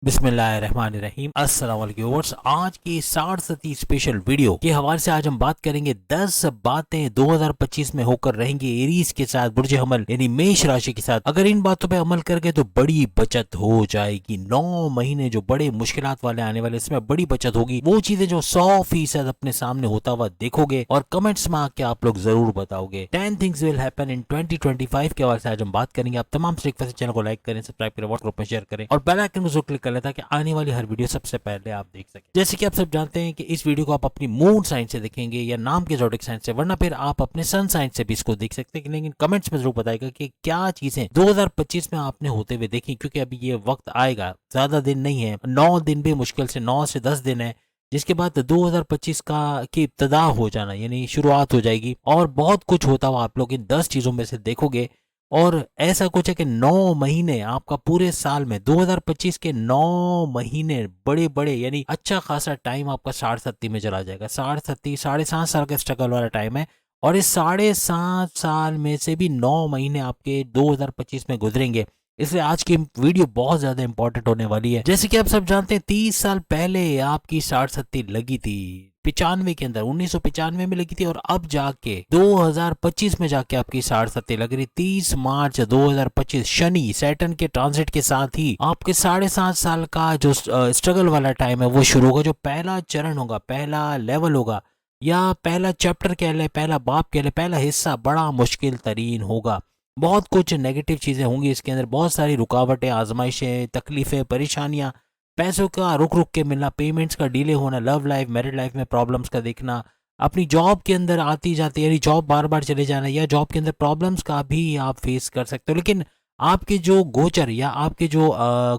बिस्मिल्लाहिर्रहमानिर्रहीम। अस्सलाम वालेकुम व्यूअर्स। आज की 60 स्पेशल वीडियो के हवाले से आज हम बात करेंगे 10 बातें 2025 में होकर रहेंगी एरीज के साथ, बुर्ज हमल यानी मेष राशि के साथ। अगर इन बातों पे अमल कर गए तो बड़ी बचत हो जाएगी। 9 महीने जो बड़े मुश्किलात वाले आने वाले, इसमें बड़ी बचत होगी। वो चीजें जो 100% अपने सामने होता हुआ देखोगे और कमेंट्स में आके आप लोग जरूर बताओगे। 10 थिंग्स विल हैपन इन 2025 के हवाले से आज हम बात करेंगे। आप तमाम से रिक्वेस्ट चैनल को लाइक करें, सब्सक्राइब करें, व्हाट्सएप ग्रुप में शेयर करें और बेल आइकन को जरूर क्लिक कर लें ताकि आने वाली हर वीडियो सबसे पहले आप देख सकें। जैसे कि आप सब जानते हैं कि इस वीडियो को आप अपनी मून साइन से देखेंगे या नाम के ज़ोडिक साइन से, वरना फिर आप अपने सन साइन से भी इसको देख सकते हैं। लेकिन कमेंट्स में जरूर बताएगा कि क्या चीजें 2025 में आपने होते हुए देखी, क्योंकि अभी ये वक्त आएगा, ज्यादा दिन नहीं है, 9 दिन भी मुश्किल से 9 से 10 दिन है, जिसके बाद 2025 का की इब्तदा हो जाना यानी शुरुआत हो जाएगी। और बहुत कुछ होता हुआ आप लोग इन 10 चीजों में से देखोगे। और ऐसा कुछ है कि 9 महीने आपका पूरे साल में 2025 के 9 महीने बड़े बड़े यानी अच्छा खासा टाइम आपका 60 में चला जाएगा। 60 7.5 साल का स्ट्रगल वाला टाइम है। और इस 7.5 साल में से भी 9 महीने आपके 2025 में गुजरेंगे। इसलिए आज की वीडियो बहुत ज्यादा इंपॉर्टेंट होने वाली है। जैसे कि आप सब जानते हैं 30 साल पहले आपकी 60 लगी थी 95 के अंदर, 1995 में लगी थी, और अब जाके 2025 में जाके आपकी 60 लग रही। 30 मार्च 2025 शनि सैटर्न के ट्रांजिट के साथ ही आपके 7.5 साल का जो स्ट्रगल वाला टाइम है वो शुरू होगा। जो पहला चरण होगा, पहला लेवल होगा या पहला चैप्टर कह ले, पहला बाप कह ले, पहला हिस्सा बड़ा मुश्किल तरीन होगा। बहुत कुछ नेगेटिव चीजें होंगी इसके अंदर, बहुत सारी रुकावटें, आजमाइशें, तकलीफें, परेशानियां, पैसों का रुक रुक के मिलना, पेमेंट्स का डिले होना, लव लाइफ मैरिड लाइफ में प्रॉब्लम्स का देखना, अपनी जॉब के अंदर आती जाती यानी जॉब बार बार चले जाना, या जॉब के अंदर प्रॉब्लम्स का भी आप फेस कर सकते हो। लेकिन आपके जो गोचर या आपके जो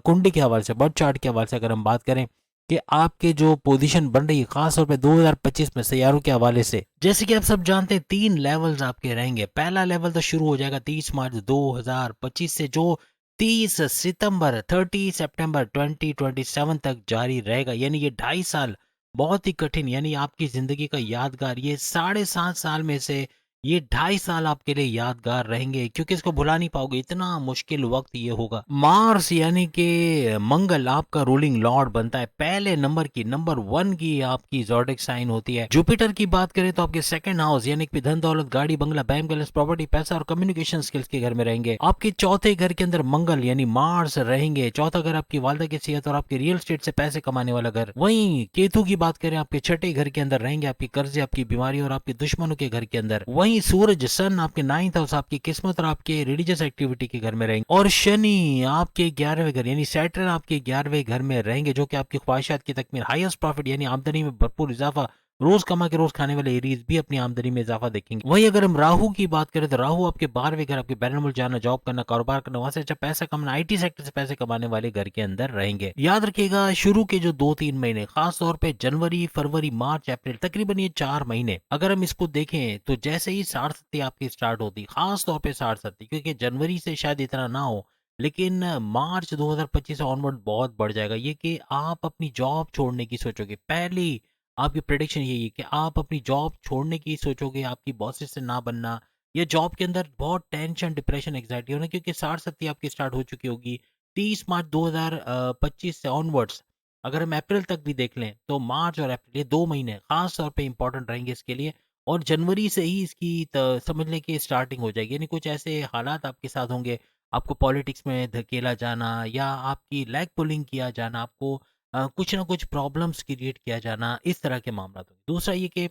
कुंडली के हवाले से, बर्थ चार्ट के हवाले से अगर हम बात करें कि आपके जो पोजीशन बन रही है खासतौर पे 2025 में सैयारों के हवाले से, जैसे कि आप सब जानते हैं 3 लेवल्स आपके रहेंगे। पहला लेवल तो शुरू हो जाएगा 30 मार्च 2025 से, जो 30 सितंबर 30 सितंबर 2027 तक जारी रहेगा। यानी ये 2.5 साल बहुत ही कठिन, यानी आपकी जिंदगी का यादगार, ये 7.5 साल में से ये 2.5 साल आपके लिए यादगार रहेंगे, क्योंकि इसको भुला नहीं पाओगे, इतना मुश्किल वक्त ये होगा। मार्स यानी कि मंगल आपका रूलिंग लॉर्ड बनता है, पहले नंबर की, नंबर 1 की आपकी ज़ोडिक साइन होती है। जुपिटर की बात करें तो आपके सेकंड हाउस यानी कि धन दौलत, गाड़ी बंगला, बैंक बैलेंस, प्रॉपर्टी, पैसा और कम्युनिकेशन स्किल्स के घर में रहेंगे। आपके चौथे घर के अंदर मंगल यानी मार्स रहेंगे। चौथा घर आपकी वालदा की सेहत और आपके रियल स्टेट से पैसे कमाने वाला घर। वहीं केतु की बात करें, आपके छठे घर के अंदर रहेंगे आपकी कर्जे, आपकी बीमारी और आपके दुश्मनों के घर के अंदर। वहीं सूरज सन आपके 9th हाउस, आपकी किस्मत और आपके रिलीजियस एक्टिविटी के घर में रहेंगे। और शनि आपके 11वें घर यानी सैटर्न आपके 11वें घर में रहेंगे, जो कि आपकी ख्वाहिशात की तकमील, हाईएस्ट प्रॉफिट यानी आमदनी में भरपूर इजाफा, रोज कमा के रोज खाने वाले एरीज भी अपनी आमदनी में इजाफा देखेंगे। वहीं अगर हम राहु की बात करें तो राहु आपके 12वें घर, आपके बैरन मुल्क जाना, जॉब करना, कारोबार करना, वहां से अच्छा पैसा कमाना, आईटी सेक्टर से पैसे कमाने वाले घर के अंदर रहेंगे। याद रखिएगा शुरू के जो 2-3 महीने, खास तौर पे जनवरी, फरवरी, मार्च, अप्रैल, तकरीबन ये 4 महीने अगर हम इसको देखें तो जैसे ही 60 आपकी स्टार्ट होती, खास तौर पे 60, क्योंकि जनवरी से शायद इतना ना हो, लेकिन मार्च 2025 ऑनवर्ड बहुत बढ़ जाएगा। ये कि आप अपनी जॉब छोड़ने की सोचोगे, पहली आपकी प्रेडिक्शन यही है कि आप अपनी जॉब छोड़ने की सोचोगे, आपकी बॉसेस से ना बनना, या जॉब के अंदर बहुत टेंशन, डिप्रेशन, एग्जाइटी होना, क्योंकि 60 आपकी स्टार्ट हो चुकी होगी 30 मार्च 2025 से ऑनवर्ड्स। अगर हम अप्रैल तक भी देख लें तो मार्च और अप्रैल ये 2 महीने खास तौर पे इंपॉर्टेंट रहेंगे इसके लिए। और जनवरी से ही इसकी समझ लें कि स्टार्टिंग हो जाएगी, यानी कुछ ऐसे हालात आपके साथ होंगे, आपको पॉलिटिक्स में धकेला जाना या आपकी लैग पुलिंग किया जाना, आपको कुछ ना कुछ प्रॉब्लम्स क्रिएट किया जाना, इस तरह के मामला होंगे। दूसरा ये कि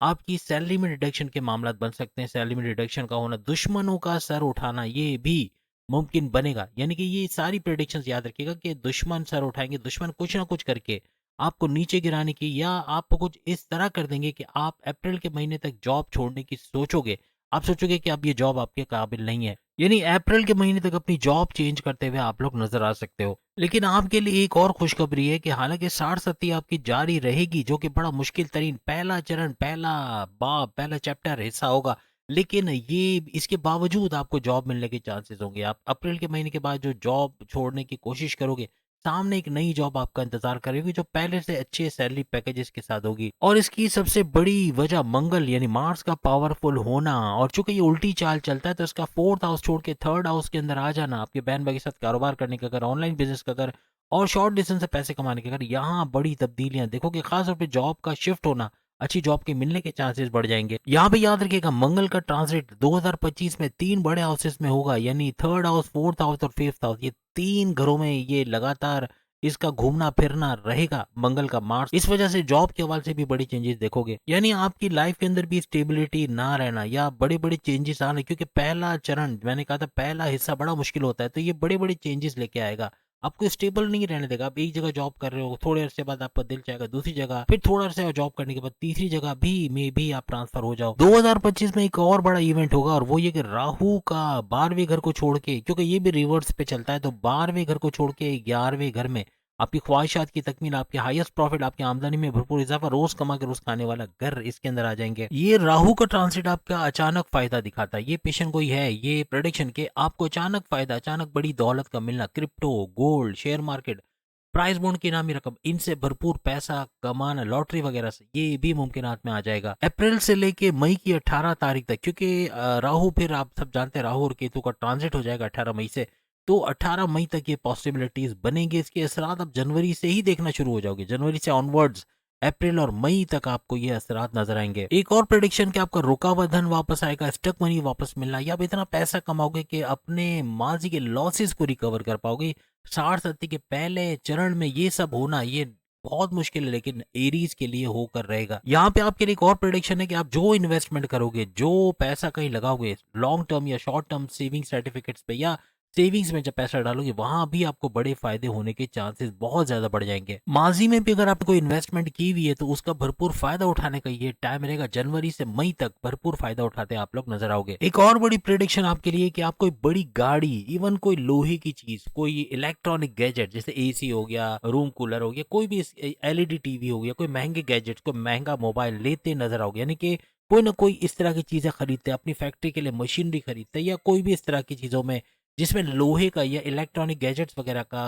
आपकी सैलरी में डिडक्शन के मामला बन सकते हैं, सैलरी में डिडक्शन का होना, दुश्मनों का सर उठाना, ये भी मुमकिन बनेगा। यानी कि ये सारी प्रेडिक्शंस याद रखिएगा कि दुश्मन सर उठाएंगे, दुश्मन कुछ ना कुछ करके आपको नीचे गिराने की, या आपको कुछ इस तरह कर देंगे कि आप अप्रैल के महीने तक जॉब छोड़ने की सोचोगे। आप सोचोगे कि अब ये जॉब आपके काबिल नहीं है, यानी अप्रैल के महीने तक अपनी जॉब चेंज करते हुए आप लोग नजर आ सकते हो। लेकिन आपके लिए एक और खुशखबरी है कि हालांकि 60 आपकी जारी रहेगी, जो कि बड़ा मुश्किल तरीन पहला चरण, पहला बाब, पहला चैप्टर हिस्सा होगा, लेकिन ये इसके बावजूद आपको जॉब मिलने के चांसेस होंगे। आप अप्रैल के महीने के बाद जो जॉब छोड़ने की कोशिश करोगे, सामने एक नई जॉब आपका इंतजार करेगी जो पहले से अच्छे सैलरी पैकेजेस के साथ होगी। और इसकी सबसे बड़ी वजह मंगल यानी मार्स का पावरफुल होना, और चूंकि ये उल्टी चाल चलता है तो इसका 4th हाउस छोड़ के 3rd हाउस के अंदर आ जाना, आपके बहन भाई के साथ कारोबार करने का, अगर ऑनलाइन बिजनेस का, अगर और शॉर्ट डिस्टेंस से पैसे कमाने के अगर यहाँ बड़ी तब्दीलियां देखोगे, खासतौर पे जॉब का शिफ्ट होना, अच्छी जॉब के मिलने के चांसेस बढ़ जाएंगे। यहाँ पे याद रखिएगा मंगल का ट्रांजिट 2025 में 3 बड़े हाउसेस में होगा, यानी थर्ड हाउस, फोर्थ हाउस और फिफ्थ हाउस, ये 3 घरों में ये लगातार इसका घूमना फिरना रहेगा मंगल का मार्स। इस वजह से जॉब के हवाले से भी बड़ी चेंजेस देखोगे, यानी आपकी लाइफ के अंदर भी स्टेबिलिटी ना रहना या बड़े बड़े चेंजेस आने, क्योंकि पहला चरण मैंने कहा था पहला हिस्सा बड़ा मुश्किल होता है, तो ये बड़े बड़े चेंजेस लेके आएगा। आपको स्टेबल नहीं रहने देगा। आप एक जगह जॉब कर रहे हो, थोड़े अरसे बाद आपका दिल चाहेगा दूसरी जगह, फिर थोड़ा अरसे जॉब करने के बाद तीसरी जगह भी में भी आप ट्रांसफर हो जाओ। 2025 में एक और बड़ा इवेंट होगा, और वो ये कि राहु का 12वें घर को छोड़ के, क्योंकि ये भी रिवर्स पे चलता है, तो 12वें घर को छोड़ के 11वें घर में आपकी ख्वाहिशात की तकमील, आपके हाईएस्ट प्रॉफिट, आपकी आमदनी में भरपूर इजाफा, रोज कमा के रोज खाने वाला घर इसके अंदर आ जाएंगे। ये राहु का ट्रांसिट आपका अचानक फायदा दिखाता है। ये पेशन कोई है, ये प्रेडिक्शन के आपको अचानक फायदा, अचानक बड़ी दौलत का मिलना, crypto, gold, share market, price bond की नामी रकम, इनसे भरपूर पैसा कमाना, लॉटरी वगैरह से, ये भी मुमकिनात में आ जाएगा। अप्रैल से लेके मई की 18 तारीख तक, क्योंकि राहु, फिर आप सब जानते हैं राहु और केतु का ट्रांजिट हो जाएगा 18 मई से, तो 18 मई तक ये पॉसिबिलिटीज बनेंगे। इसके असरात आप जनवरी से ही देखना शुरू हो जाओगे, जनवरी से ऑनवर्ड्स अप्रैल और मई तक आपको ये असरात नजर आएंगे। एक और प्रेडिक्शन कि आपका रुका हुआ धन वापस आएगा, स्टक मनी वापस मिलना, या आप इतना पैसा कमाओगे कि अपने माजी के लॉसेस को रिकवर कर पाओगे। 60-70 के पहले चरण में ये सब होना ये बहुत मुश्किल है, लेकिन एरीज के लिए होकर रहेगा। यहाँ पे आपके लिए एक और प्रेडिक्शन है कि आप जो इन्वेस्टमेंट करोगे, जो पैसा कहीं लगाओगे, लॉन्ग टर्म या शॉर्ट टर्म सेविंग सर्टिफिकेट्स पे या सेविंग्स में जब पैसा डालोगे, वहां भी आपको बड़े फायदे होने के चांसेस बहुत ज्यादा बढ़ जाएंगे। माजी में भी अगर आपने कोई इन्वेस्टमेंट की हुई है तो उसका भरपूर फायदा उठाने का ये टाइम रहेगा। जनवरी से मई तक भरपूर फायदा उठाते आप लोग नजर आओगे। एक और बड़ी प्रेडिक्शन आपके लिए कि आप कोई बड़ी गाड़ी, इवन कोई लोहे की चीज, कोई इलेक्ट्रॉनिक गैजेट जैसे एसी हो गया, रूम कूलर हो गया, कोई भी एलईडी टीवी हो गया, कोई महंगे गैजेट, कोई महंगा मोबाइल लेते नजर आओगे, यानी कि कोई ना कोई इस तरह की चीजें खरीदते, अपनी फैक्ट्री के लिए मशीनरी खरीदते, या कोई भी इस तरह की चीजों में जिसमें लोहे का या इलेक्ट्रॉनिक गैजेट्स वगैरह का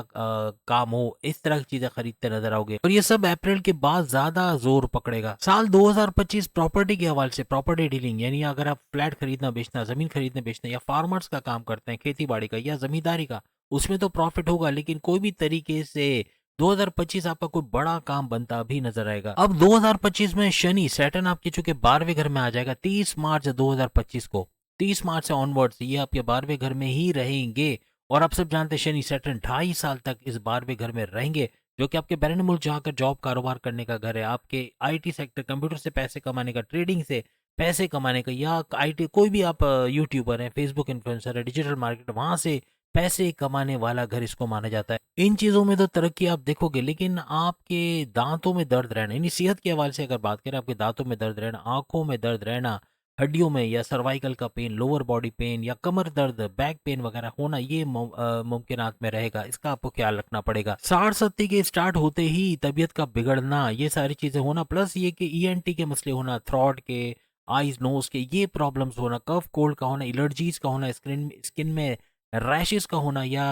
काम हो, इस तरह की चीजें खरीदते नजर आओगे। और ये सब अप्रैल के बाद ज्यादा जोर पकड़ेगा। साल 2025 प्रॉपर्टी के हवाले से, प्रॉपर्टी डीलिंग, यानी अगर आप फ्लैट खरीदना बेचना, जमीन खरीदना बेचना, या फार्मर्स का काम करते हैं, खेती बाड़ी का या जमींदारी का, उसमें तो प्रॉफिट होगा, लेकिन कोई भी तरीके से 2025 आपका कोई बड़ा काम बनता भी नजर आएगा। अब 2025 में शनि, सैटर्न आपके चूंकि 12वें घर में आ जाएगा 30 मार्च 2025 को, 30 मार्च से ऑनवर्ड्स ये आपके 12वें घर में ही रहेंगे। और आप सब जानते हैं शनि सैटर्न 2.5 साल तक इस 12वें घर में रहेंगे, जो कि आपके बैरन मुल्क जहाँ का जॉब कारोबार करने का घर है, आपके आईटी सेक्टर, कंप्यूटर से पैसे कमाने का, ट्रेडिंग से पैसे कमाने का, या आईटी कोई भी आप यूट्यूबर हैं, फेसबुक इन्फ्लुएंसर है, डिजिटल मार्केट, वहां से पैसे कमाने वाला घर इसको माना जाता है। इन चीजों में तो तरक्की आप देखोगे, लेकिन आपके दांतों में दर्द रहना, यानी सेहत के हवाले से अगर बात करें, आपके दांतों में दर्द रहना, आंखों में दर्द रहना, हड्डियों में या सर्वाइकल का पेन, लोअर बॉडी पेन या कमर दर्द, बैक पेन वगैरह होना, ये मुमकिनात में रहेगा। इसका आपको ख्याल रखना पड़ेगा। 60-70 के स्टार्ट होते ही तबीयत का बिगड़ना, ये सारी चीजें होना, प्लस ये कि ईएनटी के मसले होना, थ्रॉट के, आईज नोज के ये प्रॉब्लम्स होना, कफ कोल्ड का होना, एलर्जीज का होना, स्किन में रैशेस का होना, या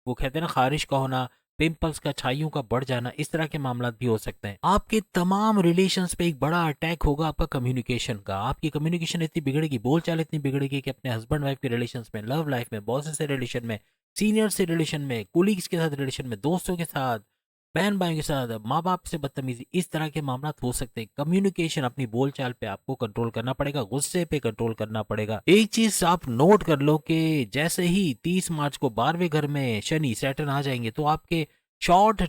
वो कहते हैं ना खारिश का होना, पिंपल्स का, छाइयों का बढ़ जाना, इस तरह के मामला भी हो सकते हैं। आपके तमाम रिलेशंस पे एक बड़ा अटैक होगा आपका कम्युनिकेशन का। आपकी कम्युनिकेशन इतनी बिगड़ेगी, बोलचाल इतनी बिगड़ेगी कि अपने हस्बैंड वाइफ के रिलेशंस में, लव लाइफ में, बॉस से रिलेशन में, सीनियर से रिलेशन में, कोलीग्स के साथ रिलेशन में, दोस्तों के साथ, बहन भाइयों के साथ, माँ बाप से बदतमीजी, इस तरह के मामला हो सकते हैं। कम्युनिकेशन, अपनी बोलचाल पे आपको कंट्रोल करना पड़ेगा, गुस्से पे कंट्रोल करना पड़ेगा। एक चीज आप नोट कर लो कि जैसे ही 30 मार्च को 12वें घर में शनि सैटर्न आ जाएंगे, तो आपके शॉर्ट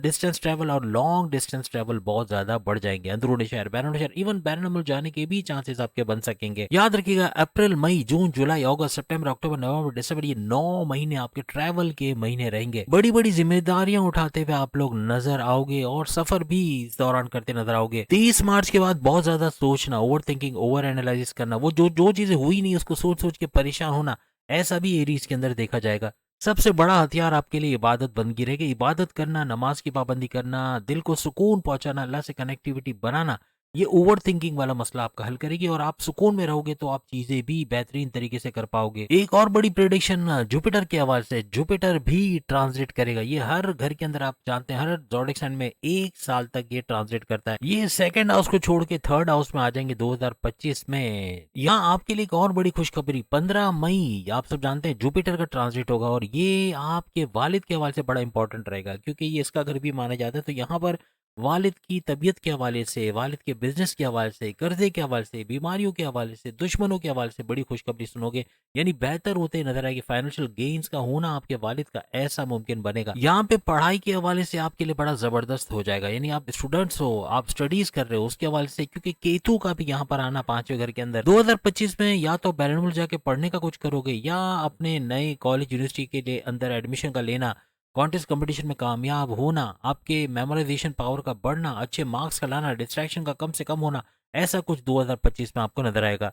डिस्टेंस ट्रैवल और लॉन्ग डिस्टेंस ट्रैवल बहुत ज्यादा बढ़ जाएंगे। अंदरूनी शहर, बैरून शहर, इवन बैरून मुल्क जाने के भी चांसेस आपके बन सकेंगे। याद रखिएगा अप्रैल, मई, जून, जुलाई, अगस्त, सितंबर, अक्टूबर, नवंबर, दिसंबर, ये 9 महीने आपके ट्रैवल के महीने रहेंगे। बड़ी बड़ी जिम्मेदारियां उठाते हुए आप लोग नजर आओगे, और सफर भी इस दौरान करते नजर आओगे। 30 मार्च के बाद बहुत ज्यादा सोचना, ओवर थिंकिंग, ओवर एनालिसिस करना, वो जो चीजें हुई नहीं उसको सोच सोच के परेशान होना, ऐसा भी एरीज के अंदर देखा जाएगा। सबसे बड़ा हथियार आपके लिए इबादत बन की रहेगी। इबादत करना, नमाज की पाबंदी करना, दिल को सुकून पहुंचाना, अल्लाह से कनेक्टिविटी बनाना, ये ओवर थिंकिंग वाला मसला आपका हल करेगी और आप सुकून में रहोगे तो आप चीजें भी बेहतरीन तरीके से कर पाओगे। एक और बड़ी प्रेडिक्शन जुपिटर के हवाले से, जुपिटर भी ट्रांजिट करेगा। ये हर घर के अंदर आप जानते हैं हर ज़ोडिक साइन में 1 साल तक ये ट्रांजिट करता है। ये सेकंड हाउस को छोड़ के थर्ड हाउस में आ जाएंगे 2025 में। यहाँ आपके लिए एक और बड़ी खुशखबरी, 15 मई आप सब जानते हैं जुपिटर का ट्रांजिट होगा और ये आपके वालिद के हवाले से बड़ा इंपॉर्टेंट रहेगा क्योंकि ये इसका घर भी माना जाता है। तो यहाँ पर वालिद की तबीयत के हवाले से, वालिद के बिजनेस के हवाले से, कर्जे के हवाले से, बीमारियों के हवाले से, दुश्मनों के हवाले से बड़ी खुशखबरी सुनोगे। यानी बेहतर होते नजर आएगी। फाइनेंशियल गेन्स का होना आपके वालिद का ऐसा मुमकिन बनेगा। यहाँ पे पढ़ाई के हवाले से आपके लिए बड़ा जबरदस्त हो जाएगा। यानी आप स्टूडेंट्स हो, आप स्टडीज कर रहे हो, उसके हवाले से क्योंकि केतु का भी यहाँ पर आना 5वें घर के अंदर 2025 में या तो बैरनमुल जाके पढ़ने का कुछ करोगे या अपने नए कॉलेज यूनिवर्सिटी के लिए अंदर एडमिशन का लेना, कॉन्टेस्ट कंपटीशन में कामयाब होना, आपके मेमोराइजेशन पावर का बढ़ना, अच्छे मार्क्स का लाना, डिस्ट्रैक्शन का कम से कम होना, ऐसा कुछ 2025 में आपको नजर आएगा।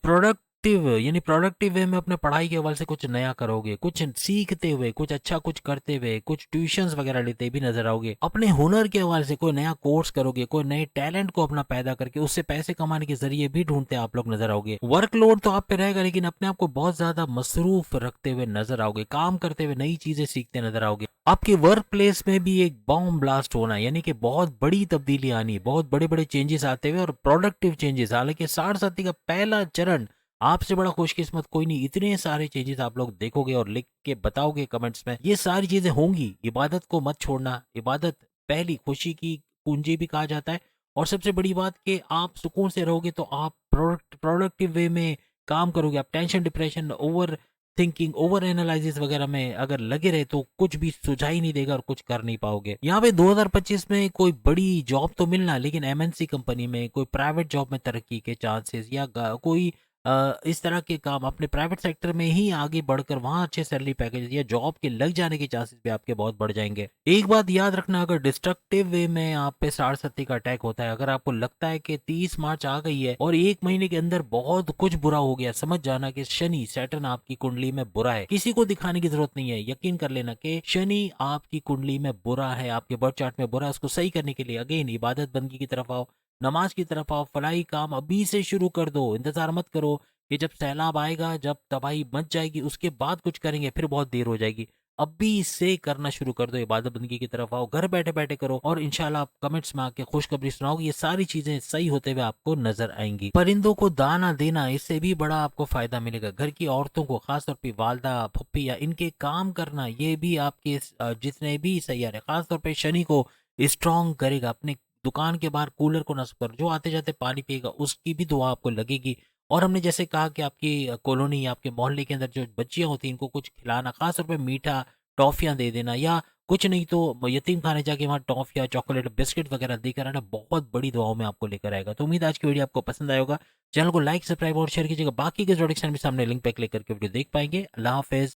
यानी प्रोडक्टिव वे में अपने पढ़ाई के हवाले से कुछ नया करोगे, कुछ सीखते हुए, कुछ अच्छा कुछ करते हुए, कुछ ट्यूशंस वगैरह लेते भी नजर आओगे। अपने हुनर के हवाले से कोई नया कोर्स करोगे, कोई नए टैलेंट को अपना पैदा करके उससे पैसे कमाने के जरिए भी ढूंढते आप लोग नजर आओगे। वर्कलोड तो आप पे रहेगा लेकिन अपने आप को बहुत ज्यादा मसरूफ रखते हुए नजर आओगे, काम करते हुए नई चीजें सीखते नजर आओगे। आपके वर्क प्लेस में भी एक बॉम्ब ब्लास्ट होना, यानी कि बहुत बड़ी तब्दीली आनी, बहुत बड़े बड़े चेंजेस आते हुए और प्रोडक्टिव चेंजेस। हालांकि 60 का पहला चरण, आपसे बड़ा खुशकिस्मत कोई नहीं। इतने सारे चेंजेस आप लोग देखोगे और लिख के बताओगे कमेंट्स में, ये सारी चीजें होंगी। इबादत को मत छोड़ना, इबादत पहली खुशी की कुंजी भी कहा जाता है। और सबसे बड़ी बात कि आप सुकून से रहोगे तो आप प्रोडक्टिव वे में काम करोगे। आप tension, depression, over thinking, over analysis वगैरह में अगर लगे रहे तो कुछ भी सुझाई नहीं देगा और कुछ कर नहीं पाओगे। यहाँ पे 2025 में कोई बड़ी जॉब तो मिलना, लेकिन एमएनसी कंपनी में, कोई प्राइवेट जॉब में तरक्की के चांसेस या कोई इस तरह के काम अपने प्राइवेट सेक्टर में ही आगे बढ़कर वहां अच्छे सैलरी पैकेज या जॉब के लग जाने के चांसेस भी आपके बहुत बढ़ जाएंगे। एक बात याद रखना, अगर डिस्ट्रक्टिव वे में आप पे 60 का अटैक होता है, अगर आपको लगता है कि 30 मार्च आ गई है और 1 महीने के अंदर बहुत कुछ बुरा हो गया, समझ जाना कि शनि, सैटर्न आपकी कुंडली में बुरा है। किसी को दिखाने की जरूरत नहीं है, यकीन कर लेना कि शनि आपकी कुंडली में बुरा है, आपके बर्थ चार्ट में बुरा है। उसको सही करने के लिए अगेन इबादत बंदगी की तरफ आओ, नमाज की तरफ आओ, फलाई काम अभी से शुरू कर दो। इंतजार मत करो कि जब सैलाब आएगा, जब तबाही मच जाएगी उसके बाद कुछ करेंगे, फिर बहुत देर हो जाएगी। अभी से करना शुरू कर दो, इबादत बंदगी की तरफ आओ, घर बैठे बैठे करो और इंशाल्लाह आप कमेंट्स में आके खुशखबरी सुनाओगे। ये सारी चीजें सही होते हुए आपको नजर आएंगी। परिंदों को दाना देना, इससे भी बड़ा आपको फायदा मिलेगा। घर की औरतों को, खासतौर पर वालदा, फुप्पी या इनके काम करना, ये भी आपके जितने भी सैयारे, खासतौर पर शनि को स्ट्रॉन्ग करेगा। अपने दुकान के बाहर कूलर को नस्ब कर, जो आते जाते पानी पिएगा उसकी भी दुआ आपको लगेगी। और हमने जैसे कहा कि आपकी कॉलोनी, आपके मोहल्ले के अंदर जो बच्चियां होती हैं इनको कुछ खिलाना, खासतौर पे मीठा, टॉफियां दे देना, या कुछ नहीं तो यतीम खाने जाके वहाँ टॉफिया, चॉकलेट, बिस्किट वगैरह देकर आना, बहुत बड़ी दुआओं में आपको लेकर आएगा। तो उम्मीद आज की वीडियो आपको पसंद आएगा। चैनल को लाइक, सब्सक्राइब और शेयर कीजिएगा। बाकी के जोड़े भी सामने लिंक पे क्लिक करके वीडियो देख पाएंगे। अल्लाह हाफिज।